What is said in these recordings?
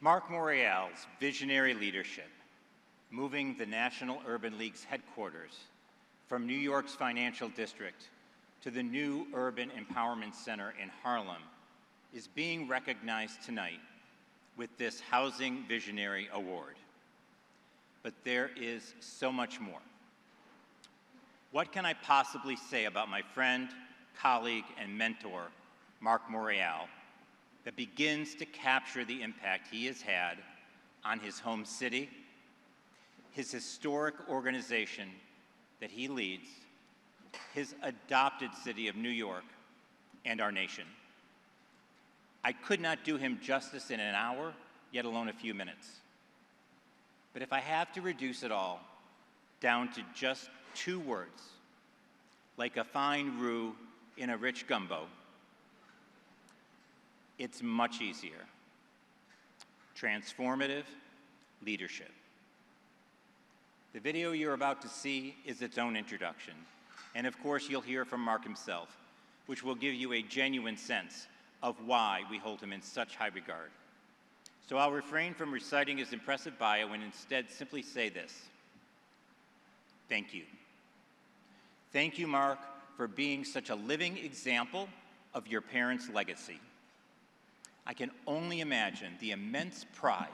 Marc Morial's visionary leadership, moving the National Urban League's headquarters from New York's financial district to the new Urban Empowerment Center in Harlem, is being recognized tonight with this Housing Visionary Award. But there is so much more. What can I possibly say about my friend, colleague, and mentor, Marc Morial, that begins to capture the impact he has had on his home city, his historic organization that he leads, his adopted city of New York, and our nation? I could not do him justice in an hour, yet alone a few minutes. But if I have to reduce it all down to just 2 words, like a fine roux in a rich gumbo, it's much easier. Transformative leadership. The video you're about to see is its own introduction. And of course, you'll hear from Marc himself, which will give you a genuine sense of why we hold him in such high regard. So I'll refrain from reciting his impressive bio and instead simply say this: thank you. Thank you, Marc, for being such a living example of your parents' legacy. I can only imagine the immense pride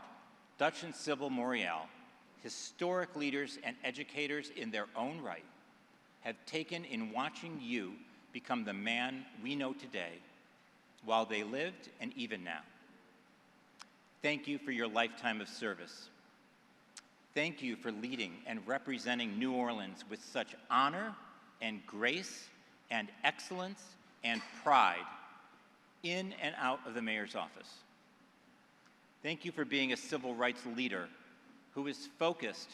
Dutch and Sybil Morial, historic leaders and educators in their own right, have taken in watching you become the man we know today while they lived and even now. Thank you for your lifetime of service. Thank you for leading and representing New Orleans with such honor and grace and excellence and pride in and out of the mayor's office. Thank you for being a civil rights leader who is focused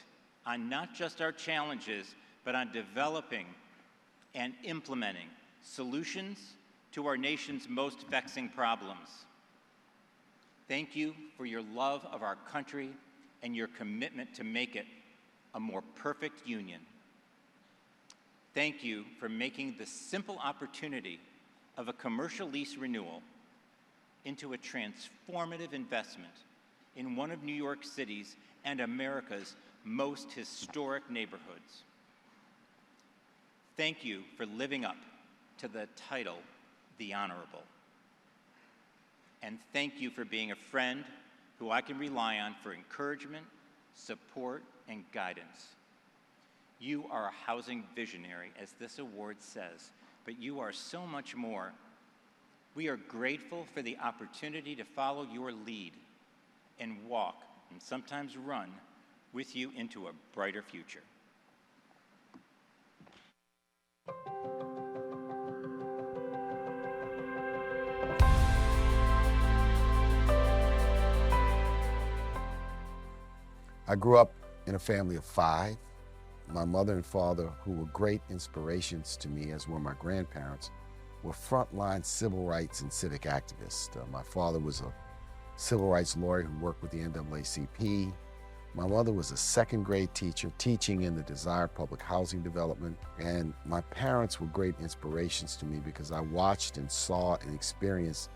on not just our challenges, but on developing and implementing solutions to our nation's most vexing problems. Thank you for your love of our country and your commitment to make it a more perfect union. Thank you for making the simple opportunity of a commercial lease renewal into a transformative investment in one of New York City's and America's most historic neighborhoods. Thank you for living up to the title, The Honorable. And thank you for being a friend who I can rely on for encouragement, support, and guidance. You are a housing visionary, as this award says, but you are so much more. We are grateful for the opportunity to follow your lead and walk, and sometimes run, with you into a brighter future. I grew up in a family of 5. My mother and father, who were great inspirations to me, as were my grandparents, were frontline civil rights and civic activists. My father was a civil rights lawyer who worked with the NAACP. My mother was a 2nd grade teacher teaching in the desired public housing development. And my parents were great inspirations to me because I watched and saw and experienced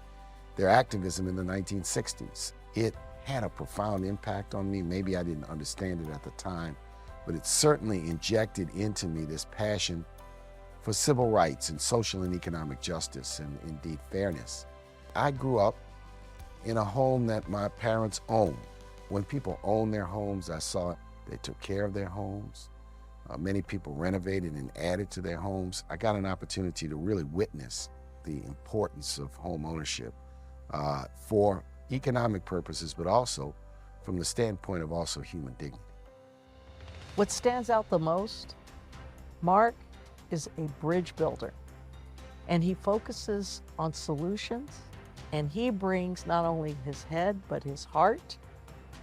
their activism in the 1960s. It had a profound impact on me. Maybe I didn't understand it at the time, but it certainly injected into me this passion for civil rights and social and economic justice and indeed fairness. I grew up in a home that my parents owned. When people own their homes, I saw they took care of their homes. Many people renovated and added to their homes. I got an opportunity to really witness the importance of home ownership for economic purposes, but also from the standpoint of also human dignity. What stands out the most, Marc is a bridge builder, and he focuses on solutions, and he brings not only his head, but his heart,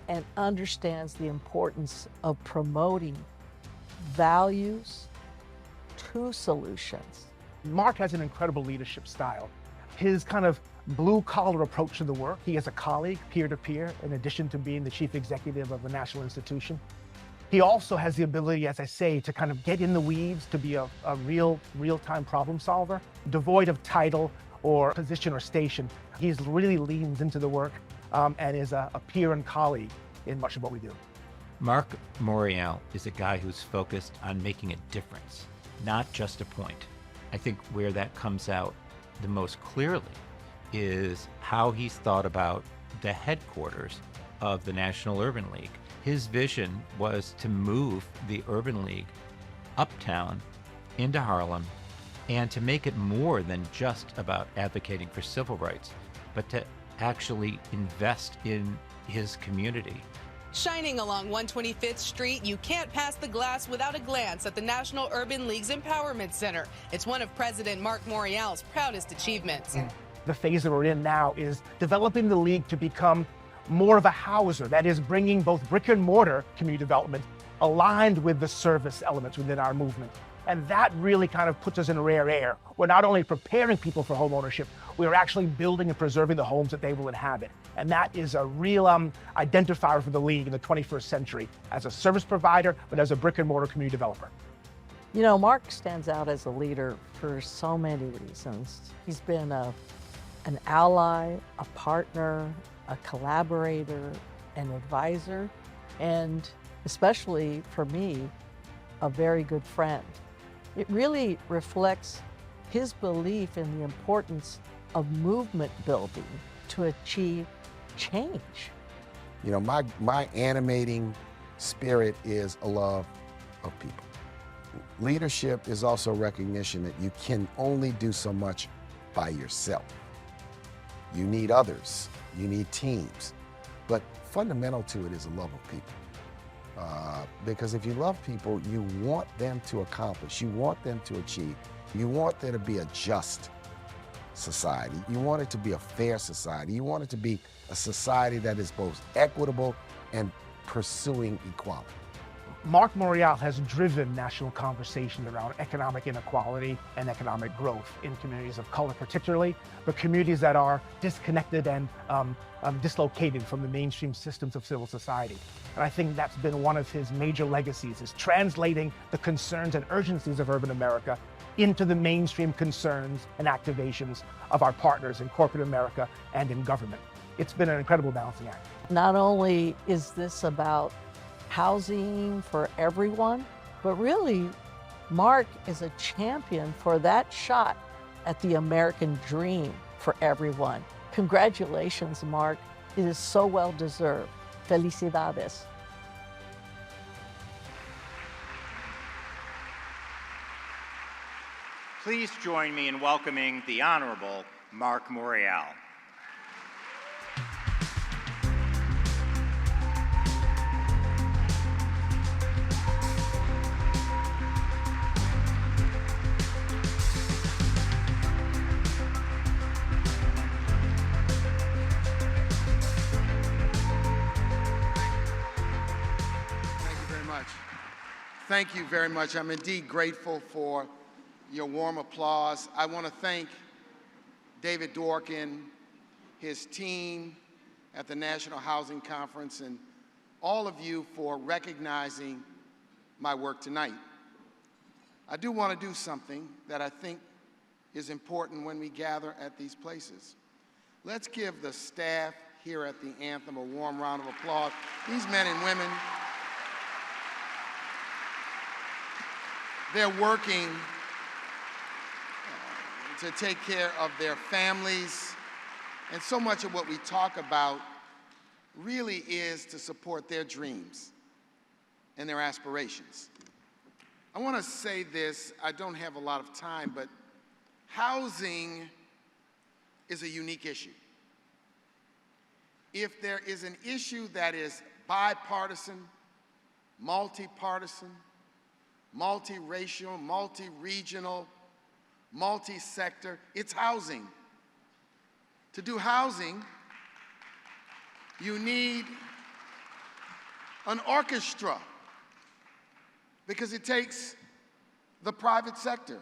and understands the importance of promoting values to solutions. Marc has an incredible leadership style. His kind of blue-collar approach to the work. He has a colleague, peer-to-peer, in addition to being the chief executive of a national institution. He also has the ability, as I say, to kind of get in the weeds, to be a real-time problem solver, devoid of title or position or station. He really leans into the work. and is a peer and colleague in much of what we do. Marc Morial is a guy who's focused on making a difference, not just a point. I think where that comes out the most clearly is how he's thought about the headquarters of the National Urban League. His vision was to move the Urban League uptown into Harlem and to make it more than just about advocating for civil rights, but to actually invest in his community. Shining along 125th Street, you can't pass the glass without a glance at the National Urban League's Empowerment Center. It's one of President Marc Morial's proudest achievements. The phase that we're in now is developing the league to become more of a houser, that is bringing both brick and mortar community development aligned with the service elements within our movement. And that really kind of puts us in rare air. We're not only preparing people for home ownership, we are actually building and preserving the homes that they will inhabit. And that is a real identifier for the league in the 21st century as a service provider, but as a brick and mortar community developer. You know, Marc stands out as a leader for so many reasons. He's been an ally, a partner, a collaborator, an advisor, and especially for me, a very good friend. It really reflects his belief in the importance of movement building to achieve change. You know, my animating spirit is a love of people. Leadership is also recognition that you can only do so much by yourself. You need others, you need teams, but fundamental to it is a love of people. Because if you love people, you want them to accomplish, you want them to achieve, you want there to be a just society, you want it to be a fair society, you want it to be a society that is both equitable and pursuing equality. Marc Morial has driven national conversation around economic inequality and economic growth in communities of color particularly, but communities that are disconnected and dislocated from the mainstream systems of civil society. And I think that's been one of his major legacies, is translating the concerns and urgencies of urban America into the mainstream concerns and activations of our partners in corporate America and in government. It's been an incredible balancing act. Not only is this about housing for everyone, but really, Marc is a champion for that shot at the American dream for everyone. Congratulations, Marc. It is so well deserved. Felicidades. Please join me in welcoming the Honorable Marc Morial. Thank you very much. I'm indeed grateful for your warm applause. I want to thank David Dworkin, his team at the National Housing Conference, and all of you for recognizing my work tonight. I do want to do something that I think is important when we gather at these places. Let's give the staff here at the Anthem a warm round of applause. These men and women, they're working to take care of their families, and so much of what we talk about really is to support their dreams and their aspirations. I want to say this, I don't have a lot of time, but housing is a unique issue. If there is an issue that is bipartisan, multi-partisan, multiracial, multi-regional, multi-sector, it's housing. To do housing, you need an orchestra because it takes the private sector,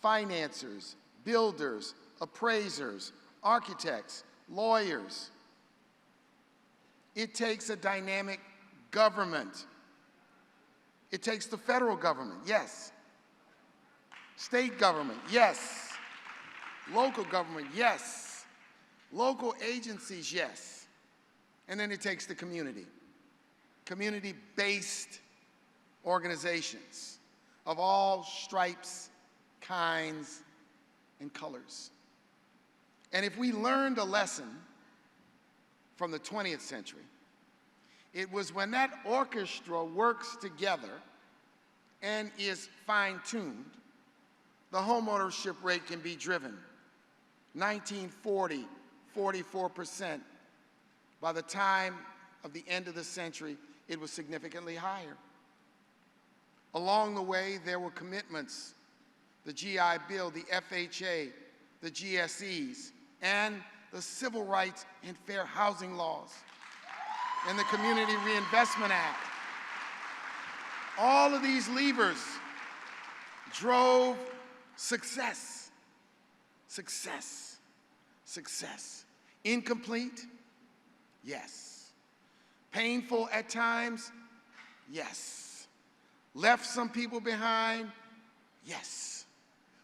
financiers, builders, appraisers, architects, lawyers. It takes a dynamic government. It takes the federal government, yes. State government, yes. Local government, yes. Local agencies, yes. And then it takes the community. Community-based organizations of all stripes, kinds, and colors. And if we learned a lesson from the 20th century, it was when that orchestra works together and is fine-tuned, the homeownership rate can be driven. 1940, 44%. By the time of the end of the century, it was significantly higher. Along the way, there were commitments, the GI Bill, the FHA, the GSEs, and the Civil Rights and Fair Housing Laws, and the Community Reinvestment Act. All of these levers drove success, success, success. Incomplete? Yes. Painful at times? Yes. Left some people behind? Yes.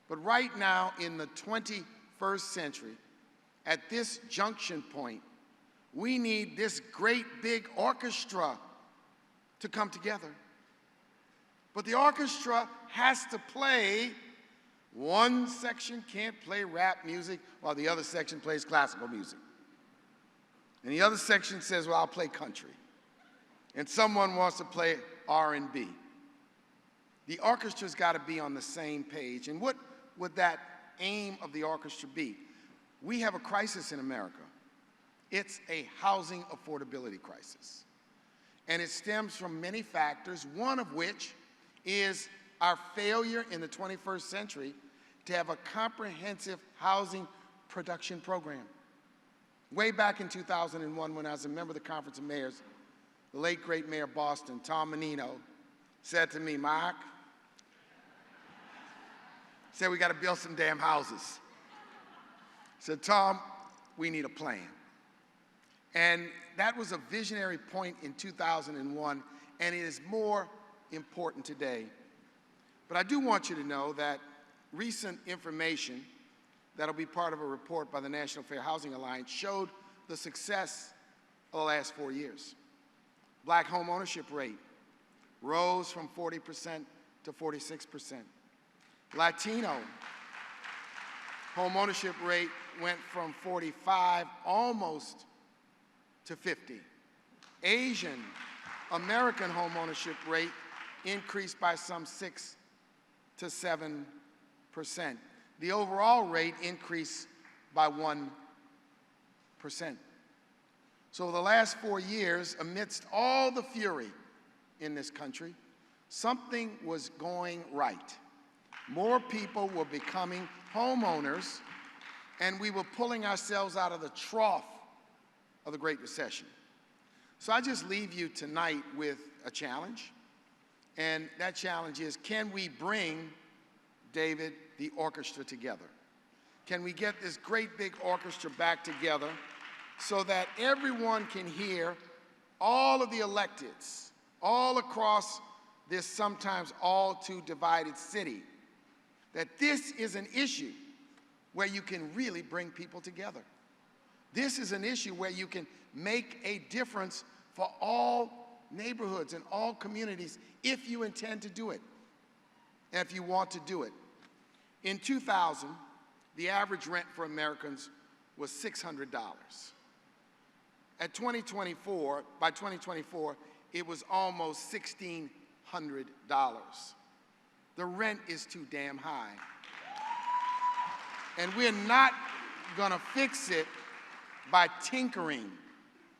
But right now, in the 21st century, at this junction point, we need this great big orchestra to come together. But the orchestra has to play. One section can't play rap music while the other section plays classical music. And the other section says, well, I'll play country. And someone wants to play R&B. The orchestra's got to be on the same page. And what would that aim of the orchestra be? We have a crisis in America. It's a housing affordability crisis. And it stems from many factors, one of which is our failure in the 21st century to have a comprehensive housing production program. Way back in 2001, when I was a member of the Conference of Mayors, the late, great Mayor of Boston, Tom Menino, said to me, Marc, said we got to build some damn houses. Said, Tom, we need a plan. And that was a visionary point in 2001, and it is more important today. But I do want you to know that recent information that'll be part of a report by the National Fair Housing Alliance showed the success of the last 4 years. Black home ownership rate rose from 40% to 46%. Latino home ownership rate went from 45 almost to 50. Asian American home ownership rate increased by some 6 to 7%. The overall rate increased by 1%. So the last 4 years, amidst all the fury in this country, something was going right. More people were becoming homeowners, and we were pulling ourselves out of the trough of the Great Recession. So I just leave you tonight with a challenge, and that challenge is, can we bring, David, the orchestra together? Can we get this great big orchestra back together so that everyone can hear, all of the electeds, all across this sometimes all too divided city, that this is an issue where you can really bring people together. This is an issue where you can make a difference for all neighborhoods and all communities if you intend to do it, and if you want to do it. In 2000, the average rent for Americans was $600. By 2024, it was almost $1,600. The rent is too damn high. And we're not gonna fix it by tinkering.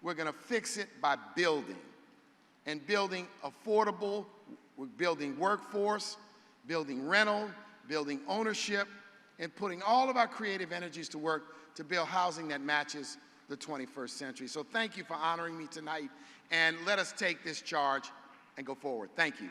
We're gonna fix it by building. And building affordable, we're building workforce, building rental, building ownership, and putting all of our creative energies to work to build housing that matches the 21st century. So thank you for honoring me tonight, and let us take this charge and go forward. Thank you.